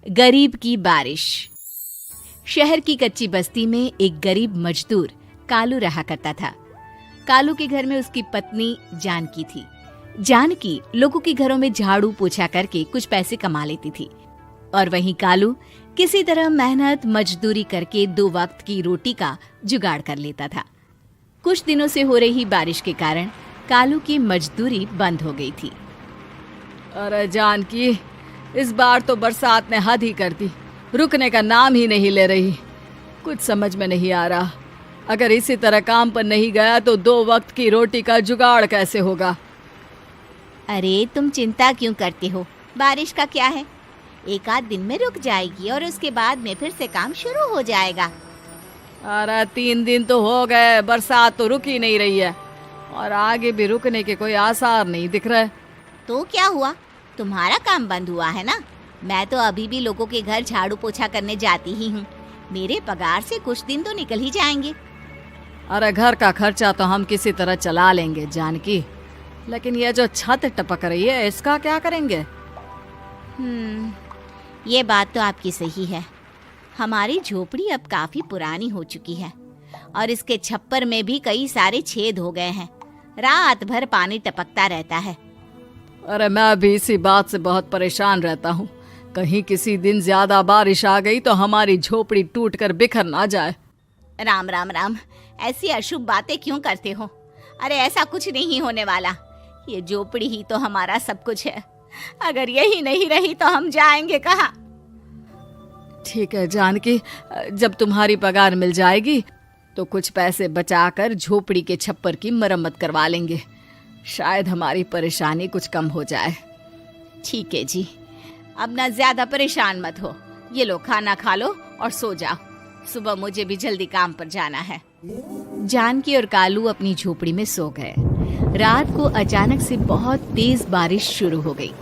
गरीब की बारिश। शहर की कच्ची बस्ती में एक गरीब मजदूर कालू रहा करता था। कालू के घर में उसकी पत्नी जानकी थी। जानकी लोगों के घरों में झाड़ू पोछा करके कुछ पैसे कमा लेती थी और वहीं कालू किसी तरह मेहनत मजदूरी करके 2 वक्त की रोटी का जुगाड़ कर लेता था। कुछ दिनों से हो रही बारिश के कारण कालू की मजदूरी बंद हो गई थी। अरे जानकी, इस बार तो बरसात ने हद ही कर दी, रुकने का नाम ही नहीं ले रही। कुछ समझ में नहीं आ रहा, अगर इसी तरह काम पर नहीं गया तो 2 वक्त की रोटी का जुगाड़ कैसे होगा। अरे तुम चिंता क्यों करते हो, बारिश का क्या है, 1 आध दिन में रुक जाएगी और उसके बाद में फिर से काम शुरू हो जाएगा। अरे 3 दिन तो हो गए, बरसात तो रुक ही नहीं रही है और आगे भी रुकने के कोई आसार नहीं दिख रहे। तो क्या हुआ, तुम्हारा काम बंद हुआ है ना? मैं तो अभी भी लोगों के घर झाड़ू पोछा करने जाती ही हूँ। मेरे पगार से कुछ दिन तो निकल ही जाएंगे। अरे घर का खर्चा तो हम किसी तरह चला लेंगे जानकी, लेकिन ये जो छत टपक रही है इसका क्या करेंगे? ये बात तो आपकी सही है। हमारी झोपड़ी अब काफी पुरानी हो चुकी है और इसके छप्पर में भी कई सारे छेद हो गए हैं। रात भर पानी टपकता रहता है। अरे मैं भी इसी बात से बहुत परेशान रहता हूँ। कहीं किसी दिन ज्यादा बारिश आ गई तो हमारी झोपड़ी टूटकर बिखर ना जाए। राम राम राम, ऐसी अशुभ बातें क्यों करते हो? अरे ऐसा कुछ नहीं होने वाला। ये झोपड़ी ही तो हमारा सब कुछ है। अगर यही नहीं रही तो हम जाएंगे कहाँ? ठीक है जानकी, जब तुम्हारी पगार मिल जाएगी तो कुछ पैसे बचाकर झोपड़ी के छप्पर की मरम्मत करवा लेंगे। शायद हमारी परेशानी कुछ कम हो जाए। ठीक है जी, अब ना ज्यादा परेशान मत हो। ये लो, खाना खा लो और सो जाओ, सुबह मुझे भी जल्दी काम पर जाना है। जानकी और कालू अपनी झोपड़ी में सो गए। रात को अचानक से बहुत तेज बारिश शुरू हो गई।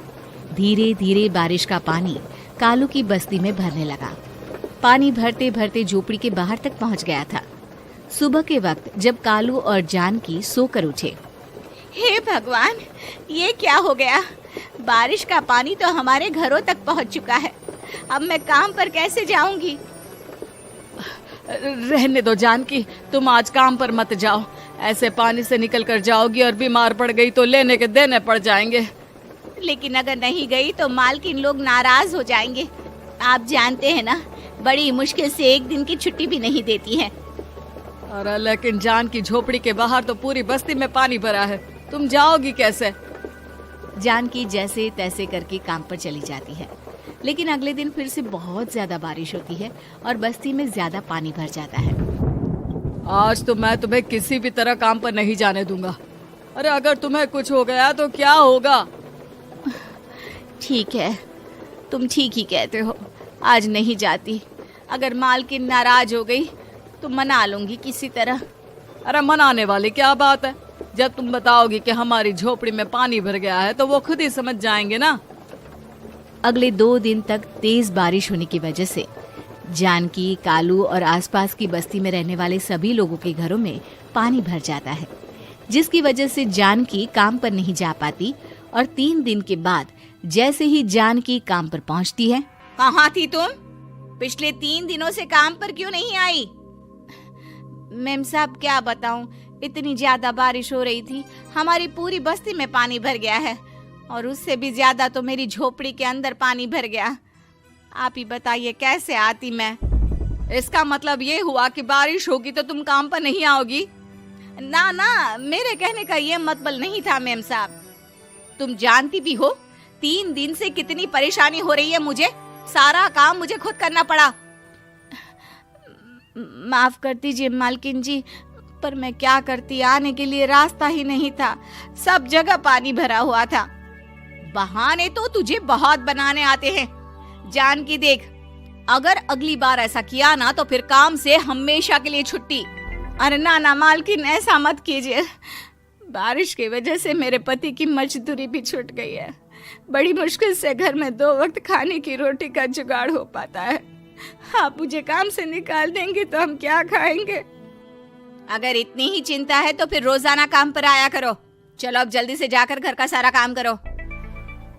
धीरे धीरे बारिश का पानी कालू की बस्ती में भरने लगा। पानी भरते भरते झोपड़ी के बाहर तक पहुंच गया था। सुबह के वक्त जब कालू और जानकी सोकर उठे, हे भगवान, ये क्या हो गया? बारिश का पानी तो हमारे घरों तक पहुंच चुका है। अब मैं काम पर कैसे जाऊंगी? रहने दो जानकी, तुम आज काम पर मत जाओ। ऐसे पानी से निकल कर जाओगी और बीमार पड़ गई तो लेने के देने पड़ जाएंगे। लेकिन अगर नहीं गई तो मालकिन लोग नाराज हो जाएंगे। आप जानते हैं ना, बड़ी मुश्किल से 1 दिन की छुट्टी भी नहीं देती है। अरे लेकिन जानकी, झोपड़ी के बाहर तो पूरी बस्ती में पानी भरा है, तुम जाओगी कैसे? जानकी जैसे तैसे करके काम पर चली जाती है, लेकिन अगले दिन फिर से बहुत ज्यादा बारिश होती है और बस्ती में ज्यादा पानी भर जाता है। आज तो मैं तुम्हें किसी भी तरह काम पर नहीं जाने दूंगा। अरे अगर तुम्हें कुछ हो गया तो क्या होगा? ठीक है, तुम ठीक ही कहते हो, आज नहीं जाती। अगर मालकिन नाराज हो गई तो मना लूंगी किसी तरह। अरे मनाने वाली क्या बात है? जब तुम बताओगी कि हमारी झोपड़ी में पानी भर गया है तो वो खुद ही समझ जाएंगे ना। अगले 2 दिन तक तेज बारिश होने की वजह से जानकी, कालू और आसपास की बस्ती में रहने वाले सभी लोगों के घरों में पानी भर जाता है, जिसकी वजह से जानकी काम पर नहीं जा पाती। और 3 दिन के बाद जैसे ही जानकी काम पर पहुंचती है, कहाँ थी तुम? पिछले 3 दिनों से काम पर क्यों नहीं आई? मेम साहब, क्या बताऊं, इतनी ज्यादा बारिश हो रही थी, हमारी पूरी बस्ती में पानी भर गया है और उससे भी ज्यादा तो मेरी झोपड़ी के अंदर पानी भर गया। आप ही बताइए कैसे आती मैं? इसका मतलब ये हुआ कि बारिश होगी तो तुम काम पर नहीं आओगी? ना ना, मेरे कहने का ये मतलब नहीं था मेम साहब। तुम जानती भी हो 3 दिन से कितनी परेशानी हो रही है मुझे। सारा काम मुझे खुद करना पड़ा। माफ कर दीजिए मालकिन जी, पर मैं क्या करती, आने के लिए रास्ता ही नहीं था, सब जगह पानी भरा हुआ था। बहाने तो तुझे बहुत बनाने आते हैं। जानकी देख, अगर अगली बार ऐसा किया ना तो फिर काम से हमेशा के लिए छुट्टी। अरे ना ना मालकिन, ऐसा मत कीजिए। बारिश की वजह से मेरे पति की मजदूरी भी छूट गई है। बड़ी मुश्किल से घर में 2 वक्त खाने की रोटी का जुगाड़ हो पाता है। आप मुझे काम से निकाल देंगे तो हम क्या खाएंगे? अगर इतनी ही चिंता है तो फिर रोजाना काम पर आया करो। चलो अब जल्दी से जाकर घर का सारा काम करो।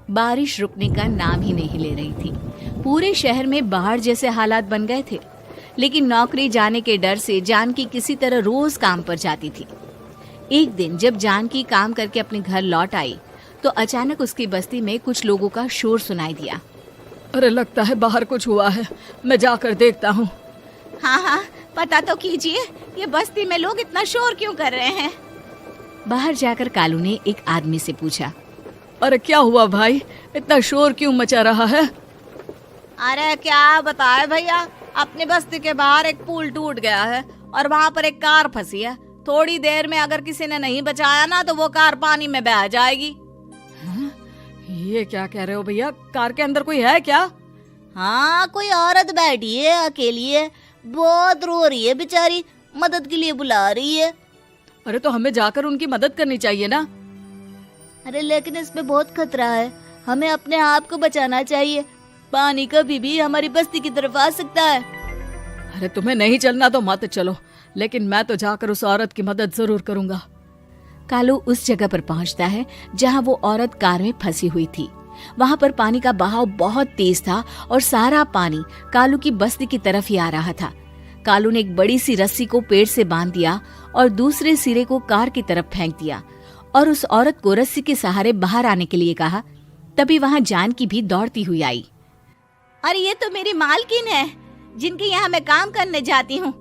बारिश रुकने का नाम ही नहीं ले रही थी। पूरे शहर में बाढ़ जैसे हालात बन गए थे। लेकिन नौकरी जाने के डर से जानकी किसी तरह रोज काम पर जाती थी। एक दिन जब जानकी काम करके अपने घर लौट आई तो अचानक उसकी बस्ती में कुछ लोगों का शोर सुनाई दिया। अरे लगता है बाहर कुछ हुआ है, मैं जाकर देखता हूँ। हाँ हाँ, पता तो कीजिए, ये बस्ती में लोग इतना शोर क्यों कर रहे हैं। बाहर जाकर कालू ने एक आदमी से पूछा, अरे क्या हुआ भाई, इतना शोर क्यों मचा रहा है? अरे क्या बताए भैया, अपनी बस्ती के बाहर एक पुल टूट गया है और वहाँ पर एक कार फंसी है। थोड़ी देर में अगर किसी ने नहीं बचाया ना तो वो कार पानी में बह जाएगी। हाँ? ये क्या कह रहे हो भैया, कार के अंदर कोई है क्या? हाँ, कोई औरत बैठी है, अकेली है, बहुत रो रही है बेचारी, मदद के लिए बुला रही है। अरे तो हमें जाकर उनकी मदद करनी चाहिए ना। अरे लेकिन इसमें बहुत खतरा है, हमें अपने आप को बचाना चाहिए। पानी कभी भी हमारी बस्ती की तरफ आ सकता है। अरे तुम्हें नहीं चलना तो मत चलो, लेकिन मैं तो जाकर उस औरत की मदद जरूर करूंगा। कालू उस जगह पर पहुंचता है जहां वो औरत कार में फंसी हुई थी। वहां पर पानी का बहाव बहुत तेज था और सारा पानी कालू की बस्ती की तरफ ही आ रहा था। कालू ने एक बड़ी सी रस्सी को पेड़ से बांध दिया और दूसरे सिरे को कार की तरफ फेंक दिया और उस औरत को रस्सी के सहारे बाहर आने के लिए कहा। तभी वहां जानकी भी दौड़ती हुई आई। अरे ये तो मेरी मालकिन है, जिनके यहाँ मैं काम करने जाती हूँ।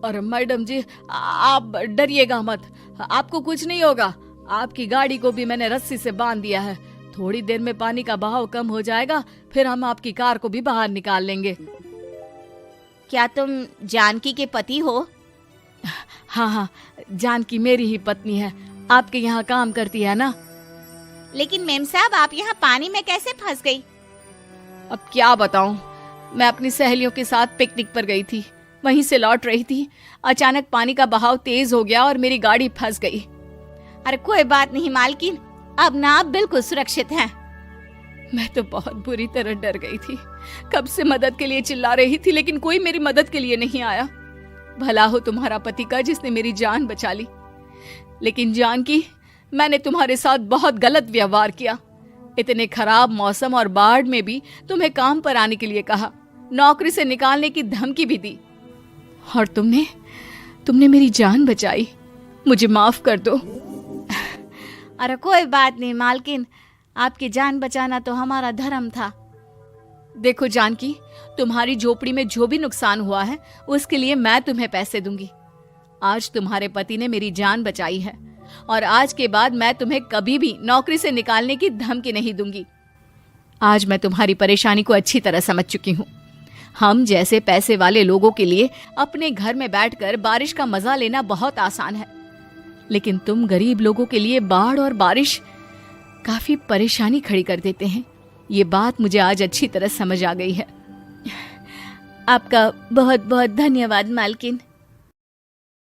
अरे मैडम जी, आप डरिएगा मत, आपको कुछ नहीं होगा। आपकी गाड़ी को भी मैंने रस्सी से बांध दिया है। थोड़ी देर में पानी का बहाव कम हो जाएगा, फिर हम आपकी कार को भी बाहर निकाल लेंगे। क्या तुम जानकी के पति हो? हाँ हाँ, जानकी मेरी ही पत्नी है, आपके यहाँ काम करती है ना। लेकिन मेम साहब, आप यहाँ पानी में कैसे फंस गई? अब क्या बताऊं, मैं अपनी सहेलियों के साथ पिकनिक पर गई थी, वहीं से लौट रही थी। अचानक पानी का बहाव तेज हो गया और मेरी गाड़ी फंस गई। अरे कोई बात नहीं मालकिन, अब ना आप बिल्कुल सुरक्षित हैं। मैं तो बहुत बुरी तरह डर गई थी, कब से मदद के लिए चिल्ला रही थी, लेकिन कोई मेरी मदद के लिए नहीं आया। भला हो तुम्हारा पति का जिसने मेरी जान बचा ली। लेकिन जानकी, मैंने तुम्हारे साथ बहुत गलत व्यवहार किया। इतने खराब मौसम और बाढ़ में भी तुम्हें काम पर आने के लिए कहा, नौकरी से निकालने की धमकी भी दी, और तुमने मेरी जान बचाई। मुझे माफ कर दो। अरे कोई बात नहीं मालकिन, आपकी जान बचाना तो हमारा धर्म था। देखो जानकी, तुम्हारी झोपड़ी में जो भी नुकसान हुआ है उसके लिए मैं तुम्हें पैसे दूंगी। आज तुम्हारे पति ने मेरी जान बचाई है और आज के बाद मैं तुम्हें कभी भी नौकरी से निकालने की धमकी नहीं दूंगी। आज मैं तुम्हारी परेशानी को अच्छी तरह समझ चुकी हूँ। हम जैसे पैसे वाले लोगों के लिए अपने घर में बैठकर बारिश का मजा लेना बहुत आसान है, लेकिन तुम गरीब लोगों के लिए बाढ़ और बारिश काफी परेशानी खड़ी कर देते हैं। ये बात मुझे आज अच्छी तरह समझ आ गई है। आपका बहुत बहुत धन्यवाद मालकिन।